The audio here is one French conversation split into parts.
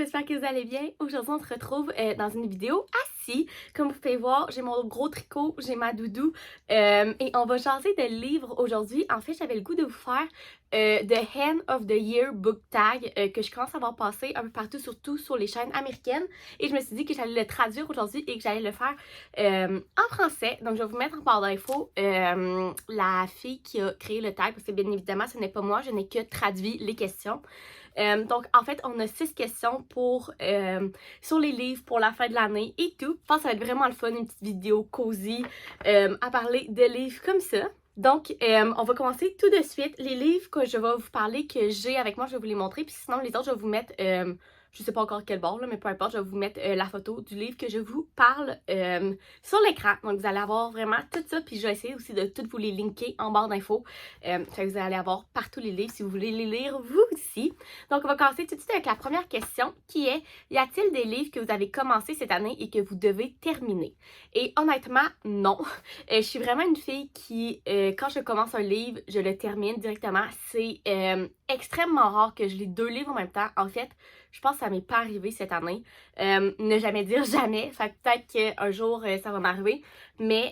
j'espère que vous allez bien. Aujourd'hui, on se retrouve dans une vidéo assis. Comme vous pouvez voir, j'ai mon gros tricot, j'ai ma doudou et on va jaser de livres aujourd'hui. En fait, j'avais le goût de vous faire The Hand of the Year Book Tag que je commence à voir passer un peu partout, surtout sur les chaînes américaines. Et je me suis dit que j'allais le traduire aujourd'hui et que j'allais le faire en français. Donc, je vais vous mettre en barre d'infos la fille qui a créé le tag, parce que bien évidemment, ce n'est pas moi, je n'ai que traduit les questions. Donc, en fait, on a 6 questions sur les livres pour la fin de l'année et tout. Je pense que ça va être vraiment le fun, une petite vidéo cosy à parler de livres comme ça. Donc, on va commencer tout de suite. Les livres que je vais vous parler, que j'ai avec moi, je vais vous les montrer. Puis sinon, les autres, je vais vous mettre, je sais pas encore quel bord, là, mais peu importe, je vais vous mettre la photo du livre que je vous parle sur l'écran. Donc, vous allez avoir vraiment tout ça. Puis, je vais essayer aussi de toutes vous les linker en barre d'infos. Vous allez avoir partout les livres si vous voulez les lire vous aussi. Donc, on va commencer tout de suite avec la première question qui est: y a-t-il des livres que vous avez commencé cette année et que vous devez terminer? Et honnêtement, non. Je suis vraiment une fille qui, quand je commence un livre, je le termine directement. C'est extrêmement rare que je lis 2 livres en même temps. En fait, je pense que ça m'est pas arrivé cette année. Ne jamais dire jamais. Fait que peut-être qu'un jour, ça va m'arriver. Mais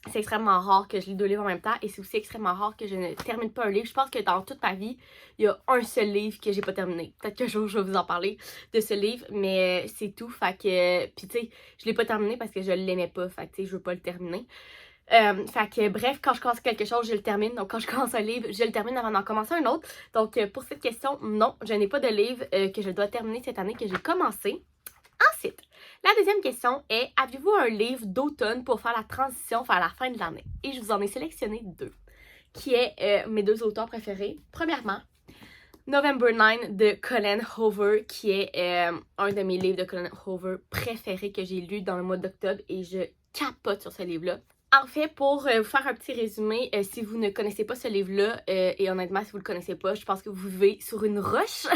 c'est extrêmement rare que je lis 2 livres en même temps. Et c'est aussi extrêmement rare que je ne termine pas un livre. Je pense que dans toute ma vie, il y a un seul livre que j'ai pas terminé. Peut-être qu'un jour, je vais vous en parler de ce livre. Mais c'est tout. Fait que, puis tu sais, je l'ai pas terminé parce que je l'aimais pas. Fait que tu sais, je veux pas le terminer. Fait que bref, quand je commence quelque chose, je le termine. Donc quand je commence un livre, je le termine avant d'en commencer un autre. Donc pour cette question, non, je n'ai pas de livre que je dois terminer cette année que j'ai commencé. Ensuite, la deuxième question est: avez-vous un livre d'automne pour faire la transition vers la fin de l'année? Et je vous en ai sélectionné 2, qui est mes 2 auteurs préférés. Premièrement, November 9 de Colin Hoover, qui est un de mes livres de Colin Hoover préférés que j'ai lu dans le mois d'octobre, et je capote sur ce livre-là. En fait, pour vous faire un petit résumé, si vous ne connaissez pas ce livre-là, et honnêtement, si vous le connaissez pas, je pense que vous vivez sur une roche,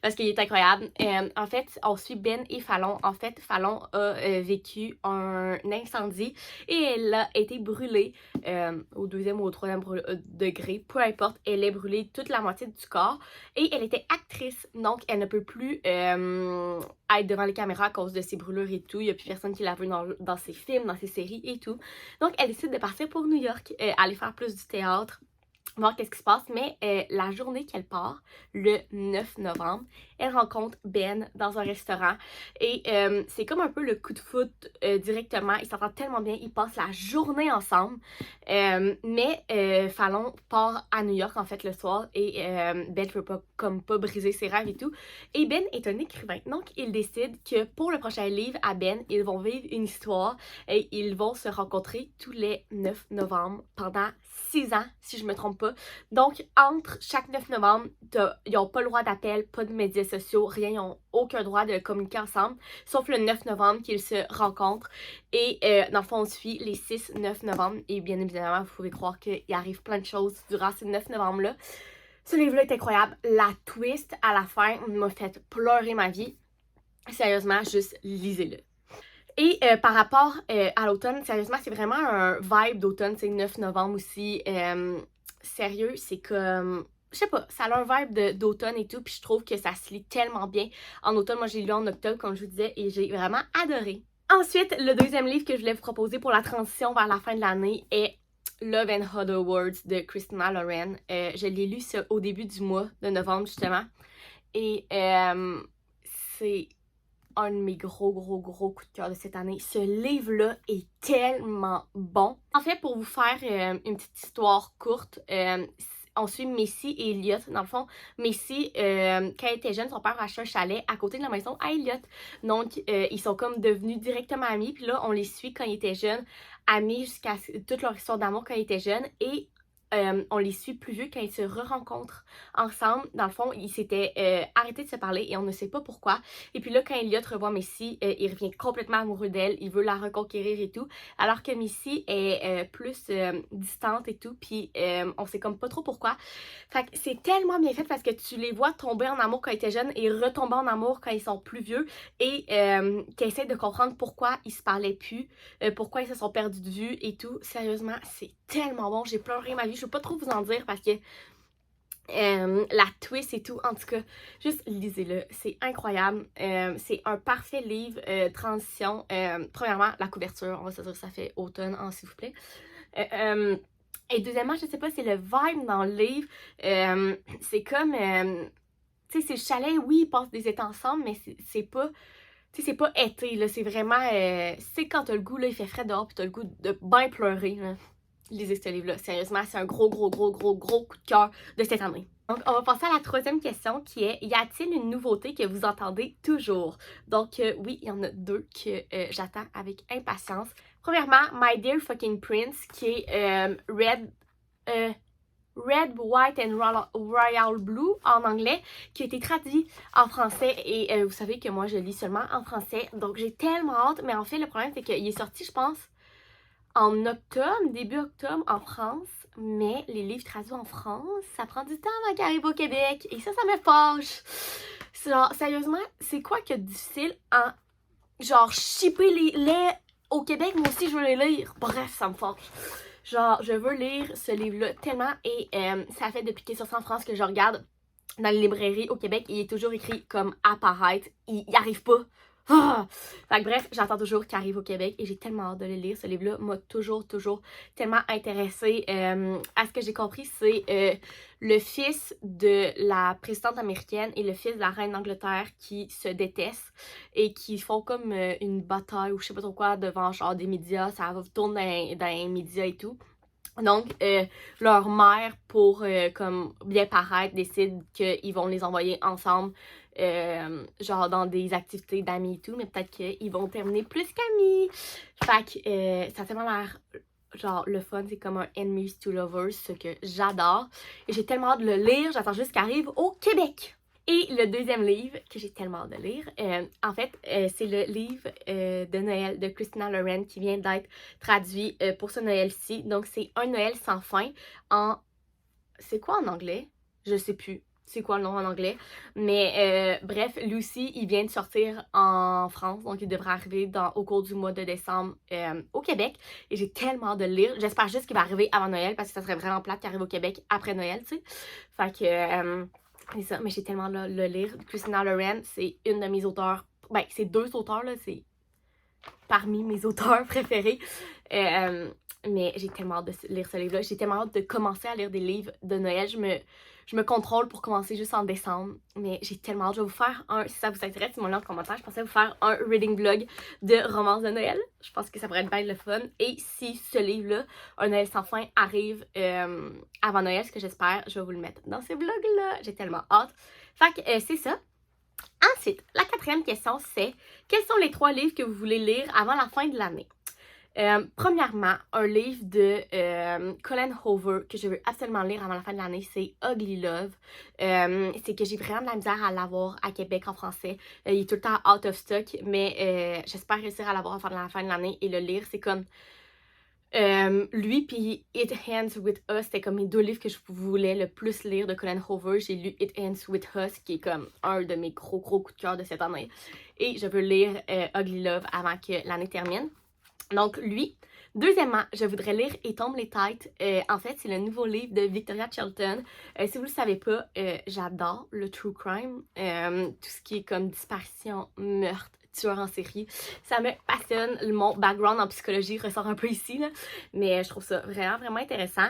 parce qu'il est incroyable. En fait, on suit Ben et Fallon. En fait, Fallon a vécu un incendie et elle a été brûlée au 2e ou au 3e degré, peu importe. Elle est brûlée toute la moitié du corps et elle était actrice, donc elle ne peut plus être devant les caméras à cause de ses brûlures et tout. Il n'y a plus personne qui la veut dans ses films, dans ses séries et tout. Donc, elle décide de partir pour New York, aller faire plus du théâtre, voir qu'est-ce qui se passe. Mais la journée qu'elle part, le 9 novembre, elle rencontre Ben dans un restaurant. Et c'est comme un peu le coup de foot directement. Ils s'entendent tellement bien, ils passent la journée ensemble. Mais Fallon part à New York, en fait, le soir. Et Ben ne veut pas briser ses rêves et tout. Et Ben est un écrivain. Donc, il décide que pour le prochain livre à Ben, ils vont vivre une histoire et ils vont se rencontrer tous les 9 novembre pendant 6 ans, si je me trompe pas. Donc, entre chaque 9 novembre, ils n'ont pas le droit d'appel, pas de médias sociaux, rien, ils n'ont aucun droit de communiquer ensemble, sauf le 9 novembre qu'ils se rencontrent. Et dans le fond, on suit les 6-9 novembre. Et bien évidemment, vous pouvez croire qu'il arrive plein de choses durant ces 9 novembre-là. Ce livre-là est incroyable. La twist à la fin m'a fait pleurer ma vie. Sérieusement, juste lisez-le. Et par rapport à l'automne, sérieusement, c'est vraiment un vibe d'automne, c'est 9 novembre aussi. Sérieux, c'est comme, je sais pas, ça a un vibe d'automne et tout, puis je trouve que ça se lit tellement bien en automne. Moi, j'ai lu en octobre, comme je vous disais, et j'ai vraiment adoré. Ensuite, le deuxième livre que je voulais vous proposer pour la transition vers la fin de l'année est Love and Other Words de Christina Lauren. Je l'ai lu au début du mois de novembre, justement. Et c'est un de mes gros coups de cœur de cette année. Ce livre-là est tellement bon. En fait, pour vous faire une petite histoire courte, on suit Missy et Elliot. Dans le fond, Missy, quand elle était jeune, son père a acheté un chalet à côté de la maison à Elliot. Donc, ils sont comme devenus directement amis. Puis là, on les suit quand ils étaient jeunes, amis jusqu'à toute leur histoire d'amour quand ils étaient jeunes. Et on les suit plus vieux quand ils se re-rencontrent ensemble. Dans le fond, ils s'étaient arrêtés de se parler et on ne sait pas pourquoi. Et puis là, quand Elliot revoit Missy, il revient complètement amoureux d'elle. Il veut la reconquérir et tout. Alors que Missy est plus distante et tout. Puis on sait comme pas trop pourquoi. Fait que c'est tellement bien fait parce que tu les vois tomber en amour quand ils étaient jeunes et retomber en amour quand ils sont plus vieux. Et qu'ils essaient de comprendre pourquoi ils se parlaient plus. Pourquoi ils se sont perdus de vue et tout. Sérieusement, c'est tellement bon. J'ai pleuré ma vie. Je veux pas trop vous en dire parce que la twist et tout, en tout cas, juste lisez-le, c'est incroyable, c'est un parfait livre, transition, premièrement, la couverture, on va se dire ça fait automne, hein, s'il vous plaît, et deuxièmement, je sais pas, c'est le vibe dans le livre, c'est comme, tu sais, c'est le chalet, oui, ils passent des étés ensemble, mais c'est pas, tu sais, c'est pas été, là, c'est vraiment, c'est quand t'as le goût, là, il fait frais dehors, pis t'as le goût de bien pleurer, là. Lisez ce livre-là. Sérieusement, c'est un gros coup de cœur de cette année. Donc, on va passer à la troisième question qui est: y a-t-il une nouveauté que vous entendez toujours? Donc, oui, il y en a deux que j'attends avec impatience. Premièrement, My Dear Fucking Prince, qui est Red, White and Royal Blue en anglais, qui a été traduit en français. Et vous savez que moi, je lis seulement en français. Donc, j'ai tellement hâte. Mais en fait, le problème, c'est qu'il est sorti, je pense, en octobre, début octobre en France, mais les livres traduits en France, ça prend du temps avant qu'ils arrivent au Québec, et ça me fâche. Genre, sérieusement, c'est quoi que difficile en, genre, shipper les au Québec, moi aussi je veux les lire, bref, ça me fâche. Genre, je veux lire ce livre-là tellement, et ça fait depuis qu'il est sorti en France que je regarde dans les librairies au Québec, il est toujours écrit comme apparaître, il arrive pas. Ah! Fait que bref, j'attends toujours qu'il arrive au Québec et j'ai tellement hâte de le lire. Ce livre-là m'a toujours tellement intéressée. À ce que j'ai compris, c'est le fils de la présidente américaine et le fils de la reine d'Angleterre qui se détestent et qui font comme une bataille ou je sais pas trop quoi devant genre des médias. Ça va tourner dans les médias et tout. Donc, leur mère, pour comme bien paraître, décide qu'ils vont les envoyer ensemble, genre dans des activités d'amis et tout, mais peut-être qu'ils vont terminer plus qu'amis. Fait que ça a tellement l'air, genre, le fun, c'est comme un Enemies to Lovers, ce que j'adore. Et j'ai tellement hâte de le lire, j'attends juste qu'il arrive au Québec. Et le deuxième livre que j'ai tellement hâte de lire, en fait, c'est le livre de Noël de Christina Lauren qui vient d'être traduit pour ce Noël-ci. Donc, c'est Un Noël sans fin en... C'est quoi en anglais? Je sais plus. C'est quoi le nom en anglais? Mais bref, lui aussi, il vient de sortir en France. Donc, il devrait arriver au cours du mois de décembre au Québec. Et j'ai tellement hâte de le lire. J'espère juste qu'il va arriver avant Noël parce que ça serait vraiment plate qu'il arrive au Québec après Noël, tu sais. Fait que... c'est ça, mais j'ai tellement le lire. Christina Lauren, c'est une de mes auteurs. Ben, c'est deux auteurs, là. C'est parmi mes auteurs préférés. Mais j'ai tellement hâte de lire ce livre-là. J'ai tellement hâte de commencer à lire des livres de Noël. Je me contrôle pour commencer juste en décembre. Mais j'ai tellement hâte. Je vais vous faire si ça vous intéresse, dis-moi là en commentaire. Je pensais vous faire un reading vlog de romances de Noël. Je pense que ça pourrait être bien le fun. Et si ce livre-là, Un Noël sans fin, arrive avant Noël, ce que j'espère, je vais vous le mettre dans ces vlogs-là. J'ai tellement hâte. Fait que c'est ça. Ensuite, la quatrième question, c'est: quels sont les 3 livres que vous voulez lire avant la fin de l'année? Premièrement, un livre de Colin Hoover que je veux absolument lire avant la fin de l'année, c'est Ugly Love. C'est que j'ai vraiment de la misère à l'avoir à Québec en français. Il est tout le temps out of stock, mais j'espère réussir à l'avoir avant la fin de l'année et le lire. C'est comme lui puis It Ends With Us, c'était comme mes 2 livres que je voulais le plus lire de Colin Hoover. J'ai lu It Ends With Us, qui est comme un de mes gros coups de cœur de cette année. Et je veux lire Ugly Love avant que l'année termine. Donc, lui. Deuxièmement, je voudrais lire Et tombe les têtes. En fait, c'est le nouveau livre de Victoria Shelton. Si vous ne le savez pas, j'adore le true crime. Tout ce qui est comme disparition, meurtre, tueur en série. Ça me passionne. Mon background en psychologie ressort un peu ici, là. Mais je trouve ça vraiment intéressant.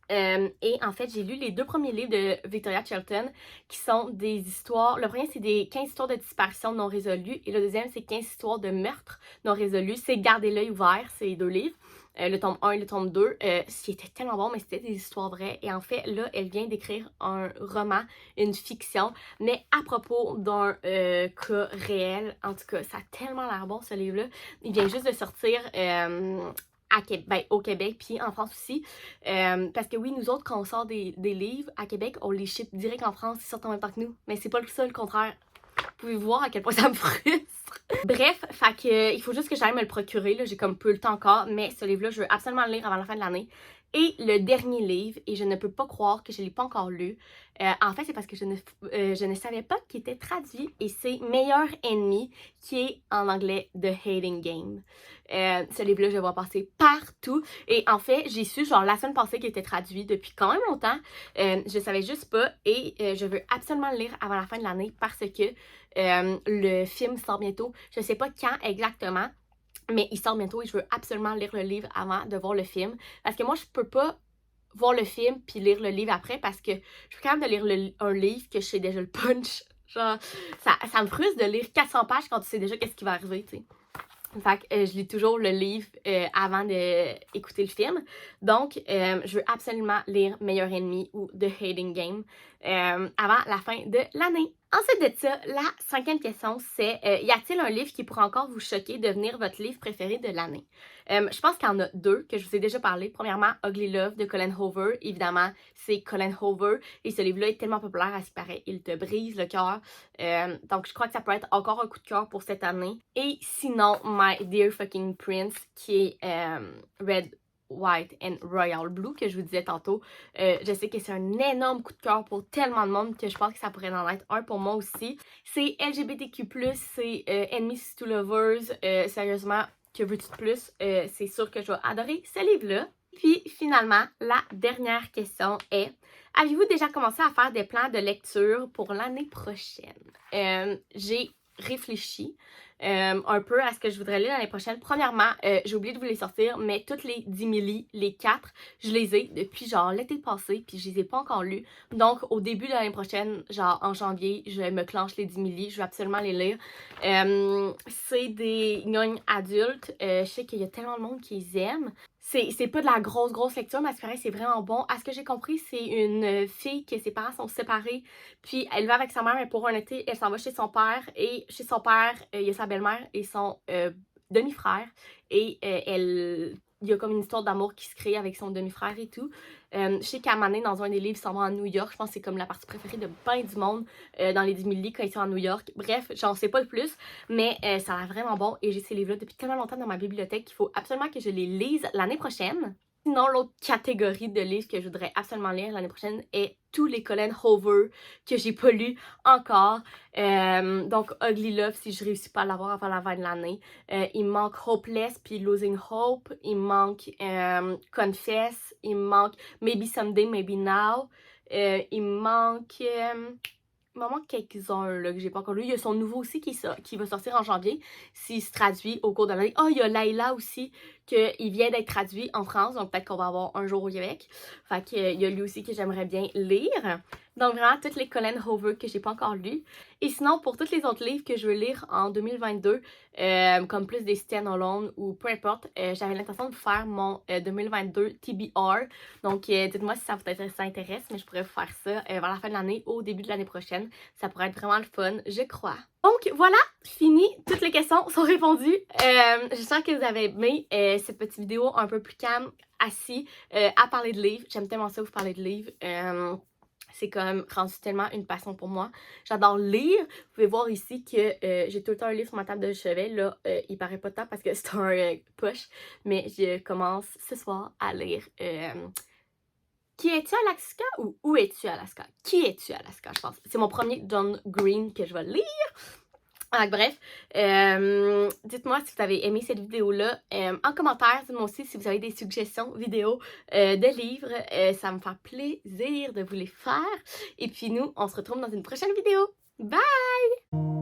Et en fait, j'ai lu les 2 premiers livres de Victoria Shelton qui sont des histoires. Le premier, c'est des 15 histoires de disparition non résolues. Et le deuxième, c'est 15 histoires de meurtre non résolues. C'est Garder l'œil ouvert, ces 2 livres. Le tome 1 et le tome 2. C'était tellement bon, mais c'était des histoires vraies. Et en fait, là, elle vient d'écrire un roman, une fiction, mais à propos d'un cas réel. En tout cas, ça a tellement l'air bon, ce livre-là. Il vient juste de sortir... au Québec, puis en France aussi. Parce que oui, nous autres, quand on sort des livres à Québec, on les ship direct en France, ils sortent en même temps que nous. Mais c'est pas le seul, le contraire. Vous pouvez voir à quel point ça me frustre. Bref, fait que il faut juste que j'aille me le procurer, là. J'ai comme peu le temps encore, mais ce livre-là, je veux absolument le lire avant la fin de l'année. Et le dernier livre, et je ne peux pas croire que je ne l'ai pas encore lu, en fait c'est parce que je ne savais pas qu'il était traduit, et c'est Meilleur ennemi, qui est en anglais The Hating Game. Ce livre-là, je le vois passer partout, et en fait j'ai su genre la semaine passée qu'il était traduit depuis quand même longtemps. Je savais juste pas, et je veux absolument le lire avant la fin de l'année parce que le film sort bientôt. Je sais pas quand exactement, mais il sort bientôt et je veux absolument lire le livre avant de voir le film. Parce que moi, je peux pas voir le film puis lire le livre après parce que je suis capable de lire un livre que je sais déjà le punch. Genre, ça me frustre de lire 400 pages quand tu sais déjà qu'est-ce qui va arriver, tu sais. Fait que je lis toujours le livre avant d'écouter le film. Donc, je veux absolument lire Meilleur ennemi ou The Hating Game avant la fin de l'année. Ensuite de ça, la cinquième question, c'est y a-t-il un livre qui pourrait encore vous choquer devenir votre livre préféré de l'année? Je pense qu'il y en a deux que je vous ai déjà parlé. Premièrement, Ugly Love de Colin Hoover. Évidemment, c'est Colin Hoover et ce livre-là est tellement populaire à ce qui paraît. Il te brise le cœur. Donc, je crois que ça peut être encore un coup de cœur pour cette année. Et sinon, My Dear Fucking Prince, qui est Red, White and Royal Blue, que je vous disais tantôt. Je sais que c'est un énorme coup de cœur pour tellement de monde que je pense que ça pourrait en être un pour moi aussi. C'est LGBTQ+, c'est Enemies to Lovers, sérieusement, que veux-tu de plus? C'est sûr que je vais adorer ce livre-là. Puis finalement, la dernière question est: avez-vous déjà commencé à faire des plans de lecture pour l'année prochaine? J'ai réfléchi un peu à ce que je voudrais lire l'année prochaine. Premièrement, j'ai oublié de vous les sortir, mais toutes les 10 milli, les 4, je les ai depuis genre l'été passé, puis je les ai pas encore lus. Donc, au début de l'année prochaine, genre en janvier, je me clenche les 10 milli, je vais absolument les lire. C'est des gnognes adultes, je sais qu'il y a tellement de monde qui les aime. C'est pas de la grosse lecture, mais c'est vraiment bon. À ce que j'ai compris, c'est une fille que ses parents sont séparés, puis elle va avec sa mère, mais pour un été, elle s'en va chez son père, et chez son père, il y a sa belle-mère et son demi-frère, et il y a comme une histoire d'amour qui se crée avec son demi-frère et tout. Je sais qu'à un moment donné, dans un des livres, ils s'en vont à New York. Je pense que c'est comme la partie préférée de ben du monde dans les 10 000 livres quand ils sont à New York. Bref, j'en sais pas de plus, mais ça a l'air vraiment bon et j'ai ces livres-là depuis tellement longtemps dans ma bibliothèque qu'il faut absolument que je les lise l'année prochaine. Sinon, l'autre catégorie de livres que je voudrais absolument lire l'année prochaine est tous les Colin Hoover que j'ai pas lus encore. Donc, Ugly Love, si je réussis pas à l'avoir avant la fin de l'année. Il me manque Hopeless puis Losing Hope. Il me manque Confess. Il me manque Maybe Someday, Maybe Now. Il me manque... il m'en manque quelques-uns là, que j'ai pas encore lu. Il y a son nouveau aussi qui va sortir en janvier, s'il se traduit au cours de l'année. Oh, il y a Layla aussi, qu'il vient d'être traduit en France, donc peut-être qu'on va avoir un jour au Québec. Fait qu'il y a lui aussi que j'aimerais bien lire. Donc vraiment, toutes les Colin Hoover que j'ai pas encore lues. Et sinon, pour tous les autres livres que je veux lire en 2022, comme plus des stand-alone ou peu importe, j'avais l'intention de faire mon 2022 TBR. Donc dites-moi si ça vous intéresse, mais je pourrais vous faire ça vers la fin de l'année ou au début de l'année prochaine. Ça pourrait être vraiment le fun, je crois. Donc voilà, fini. Toutes les questions sont répondues. J'espère que vous avez aimé cette petite vidéo un peu plus calme, assis, à parler de livres. J'aime tellement ça, vous parler de livres. C'est comme rendu tellement une passion pour moi. J'adore lire. Vous pouvez voir ici que j'ai tout le temps un livre sur ma table de chevet. Là, il paraît pas tant parce que c'est un push. Mais je commence ce soir à lire Qui es-tu Alaska ou Où es-tu Alaska? Qui es-tu Alaska, je pense. C'est mon premier John Green que je vais lire. Donc, bref, dites-moi si vous avez aimé cette vidéo-là en commentaire. Dites-moi aussi si vous avez des suggestions vidéo de livres. Ça me fait plaisir de vous les faire. Et puis nous, on se retrouve dans une prochaine vidéo. Bye!